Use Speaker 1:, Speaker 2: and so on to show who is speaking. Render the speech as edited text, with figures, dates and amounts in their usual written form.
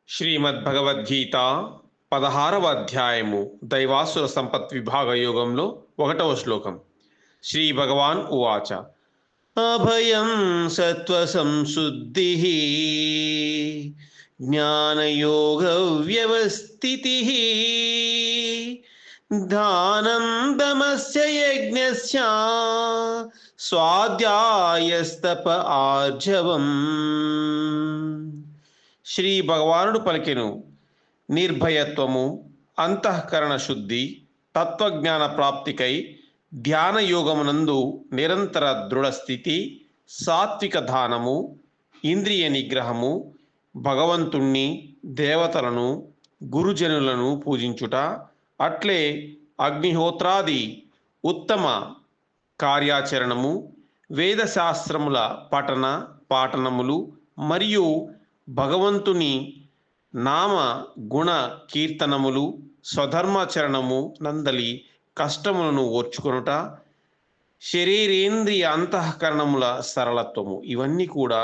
Speaker 1: శ్రీమద్భగవద్గీత 16వ అధ్యాయము దైవాసుర సంపత్ విభాగ యోగంలో 1వ శ్లోకం. శ్రీ భగవాన్ ఉవాచ అభయం సత్వ సంశుద్ధి జ్ఞానయోగ వ్యవస్థితి ధానం దమస్య యజ్ఞస్య స్వాధ్యాయస్తప ఆర్జవం. శ్రీ భగవానుడు పలికెను, నిర్భయత్వము, అంతఃకరణ శుద్ధి, తత్వజ్ఞాన ప్రాప్తికై ధ్యాన యోగమునందు నిరంతర దృఢస్థితి, సాత్విక దానము, ఇంద్రియ నిగ్రహము, భగవంతుణ్ణి, దేవతలను, గురుజనులను పూజించుట, అట్లే అగ్నిహోత్రాది ఉత్తమ కార్యాచరణము, వేదశాస్త్రముల పఠన పాఠనములు మరియు భగవంతుని నామ గుణ కీర్తనములు, స్వధర్మాచరణము నందలి కష్టములను ఓర్చుకొనుట, శరీరేంద్రియ అంతఃకరణముల సరళత్వము, ఇవన్నీ కూడా